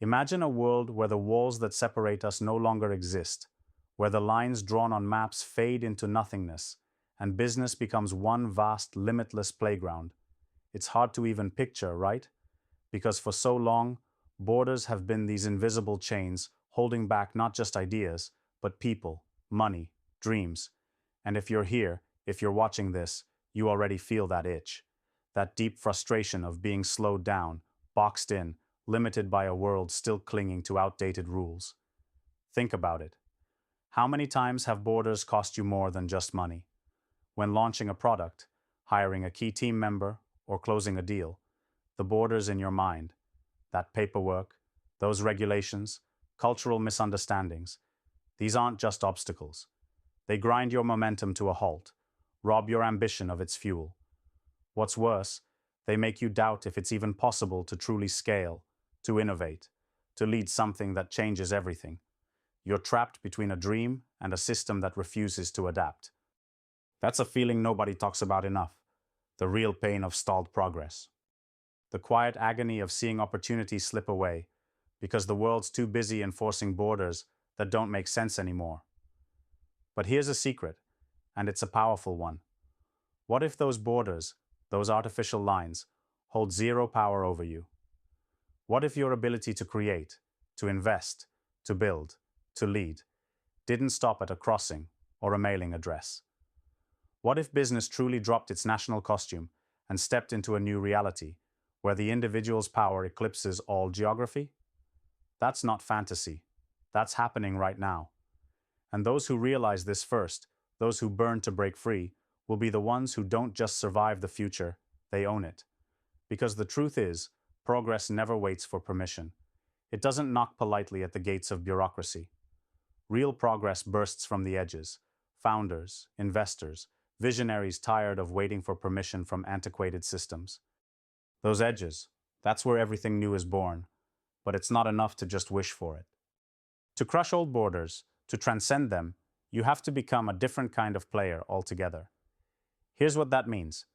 Imagine a world where the walls that separate us no longer exist, where the lines drawn on maps fade into nothingness, and business becomes one vast, limitless playground. It's hard to even picture, right? Because for so long, borders have been these invisible chains holding back not just ideas, but people, money, dreams. And if you're here, if you're watching this, you already feel that itch. That deep frustration of being slowed down, boxed in, limited by a world still clinging to outdated rules. Think about it. How many times have borders cost you more than just money? When launching a product, hiring a key team member, or closing a deal, the borders in your mind, that paperwork, those regulations, cultural misunderstandings, these aren't just obstacles. They grind your momentum to a halt, rob your ambition of its fuel. What's worse, they make you doubt if it's even possible to truly scale, to innovate, to lead something that changes everything. You're trapped between a dream and a system that refuses to adapt. That's a feeling nobody talks about enough, the real pain of stalled progress. The quiet agony of seeing opportunities slip away because the world's too busy enforcing borders that don't make sense anymore. But here's a secret, and it's a powerful one. What if those borders, those artificial lines, hold zero power over you? What if your ability to create, to invest, to build, to lead, didn't stop at a crossing or a mailing address? What if business truly dropped its national costume and stepped into a new reality, where the individual's power eclipses all geography? That's not fantasy. That's happening right now. And those who realize this first, those who burn to break free, will be the ones who don't just survive the future, they own it. Because the truth is, progress never waits for permission. It doesn't knock politely at the gates of bureaucracy. Real progress bursts from the edges. Founders, investors, visionaries tired of waiting for permission from antiquated systems. Those edges, that's where everything new is born. But it's not enough to just wish for it. To crush old borders, to transcend them, you have to become a different kind of player altogether. Here's what that means.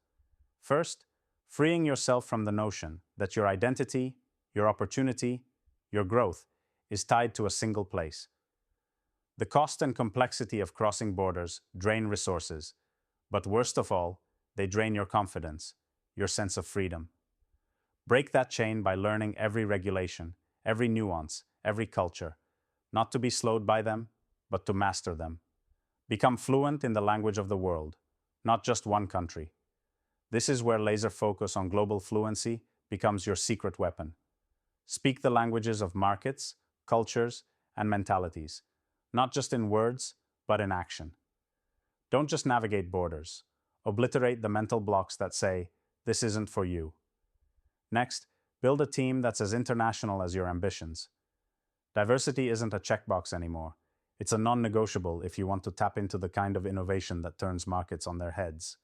First, freeing yourself from the notion that your identity, your opportunity, your growth is tied to a single place. The cost and complexity of crossing borders drain resources, but worst of all, they drain your confidence, your sense of freedom. Break that chain by learning every regulation, every nuance, every culture, not to be slowed by them, but to master them. Become fluent in the language of the world, not just one country. This is where laser focus on global fluency becomes your secret weapon. Speak the languages of markets, cultures, and mentalities, not just in words, but in action. Don't just navigate borders. Obliterate the mental blocks that say, "This isn't for you." Next, build a team that's as international as your ambitions. Diversity isn't a checkbox anymore. It's a non-negotiable if you want to tap into the kind of innovation that turns markets on their heads.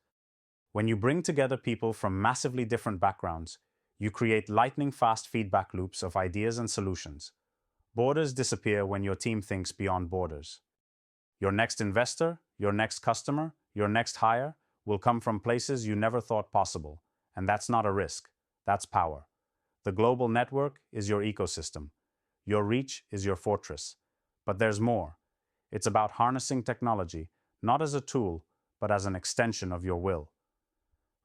When you bring together people from massively different backgrounds, you create lightning-fast feedback loops of ideas and solutions. Borders disappear when your team thinks beyond borders. Your next investor, your next customer, your next hire will come from places you never thought possible, and that's not a risk. That's power. The global network is your ecosystem. Your reach is your fortress. But there's more. It's about harnessing technology, not as a tool, but as an extension of your will.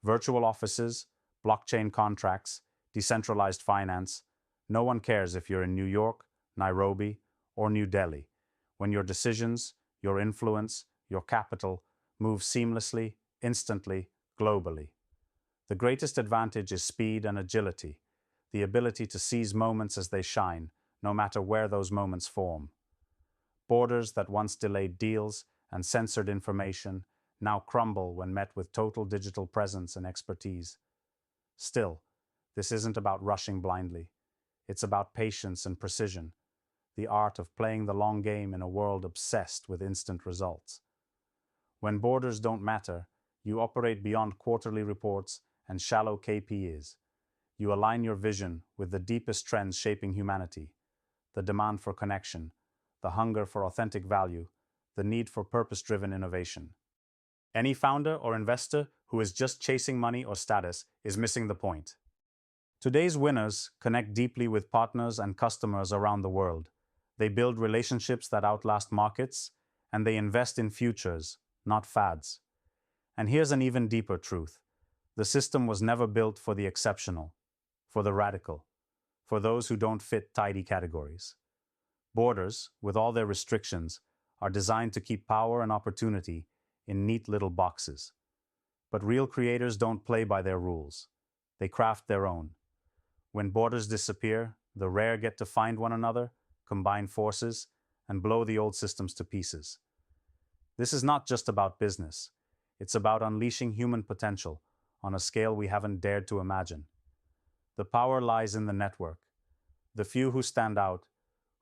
Virtual offices, blockchain contracts, decentralized finance. No one cares if you're in New York, Nairobi, or New Delhi, when your decisions, your influence, your capital move seamlessly, instantly, globally. The greatest advantage is speed and agility, the ability to seize moments as they shine, no matter where those moments form. Borders that once delayed deals and censored information now crumble when met with total digital presence and expertise. Still, this isn't about rushing blindly. It's about patience and precision, the art of playing the long game in a world obsessed with instant results. When borders don't matter, you operate beyond quarterly reports and shallow KPIs. You align your vision with the deepest trends shaping humanity: the demand for connection, the hunger for authentic value, the need for purpose-driven innovation. Any founder or investor who is just chasing money or status is missing the point. Today's winners connect deeply with partners and customers around the world. They build relationships that outlast markets, and they invest in futures, not fads. And here's an even deeper truth. The system was never built for the exceptional, for the radical, for those who don't fit tidy categories. Borders, with all their restrictions, are designed to keep power and opportunity in neat little boxes. But real creators don't play by their rules. They craft their own. When borders disappear, the rare get to find one another, combine forces, and blow the old systems to pieces. This is not just about business. It's about unleashing human potential on a scale we haven't dared to imagine. The power lies in the network. The few who stand out,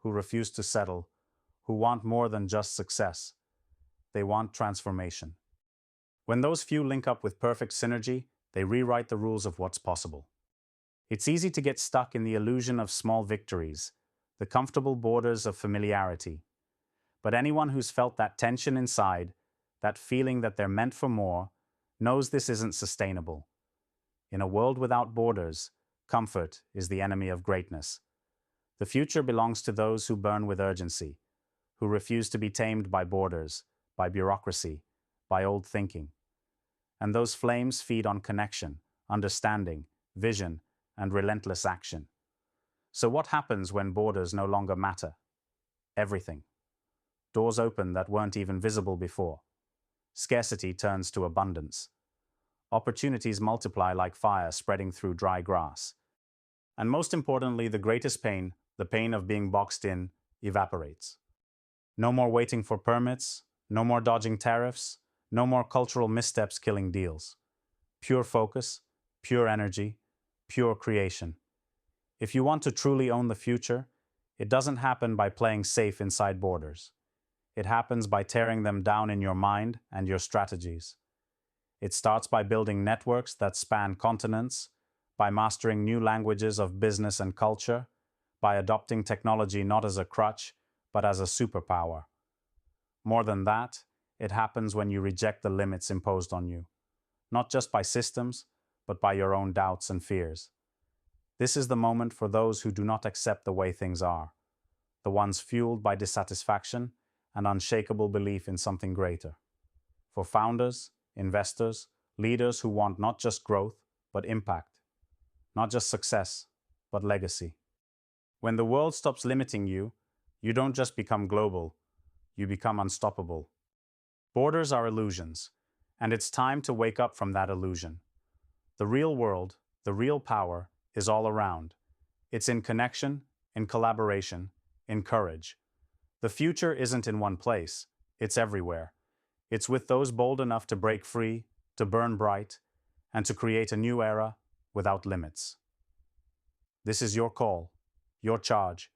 who refuse to settle, who want more than just success. They want transformation. When those few link up with perfect synergy, they rewrite the rules of what's possible. It's easy to get stuck in the illusion of small victories, the comfortable borders of familiarity. But anyone who's felt that tension inside, that feeling that they're meant for more, knows this isn't sustainable. In a world without borders, comfort is the enemy of greatness. The future belongs to those who burn with urgency, who refuse to be tamed by borders, by bureaucracy, by old thinking. And those flames feed on connection, understanding, vision, and relentless action. So what happens when borders no longer matter? Everything. Doors open that weren't even visible before. Scarcity turns to abundance. Opportunities multiply like fire spreading through dry grass. And most importantly, the greatest pain, the pain of being boxed in, evaporates. No more waiting for permits, no more dodging tariffs, no more cultural missteps killing deals. Pure focus, pure energy, pure creation. If you want to truly own the future, it doesn't happen by playing safe inside borders. It happens by tearing them down in your mind and your strategies. It starts by building networks that span continents, by mastering new languages of business and culture, by adopting technology not as a crutch, but as a superpower. More than that, it happens when you reject the limits imposed on you, not just by systems, but by your own doubts and fears. This is the moment for those who do not accept the way things are, the ones fueled by dissatisfaction and unshakable belief in something greater. For founders, investors, leaders who want not just growth, but impact. Not just success, but legacy. When the world stops limiting you, you don't just become global, you become unstoppable. Borders are illusions, and it's time to wake up from that illusion. The real world, the real power, is all around. It's in connection, in collaboration, in courage. The future isn't in one place, it's everywhere. It's with those bold enough to break free, to burn bright, and to create a new era without limits. This is your call, your charge,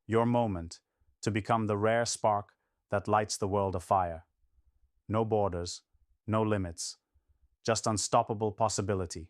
your moment to become the rare spark that lights the world afire. No borders, no limits, just unstoppable possibility.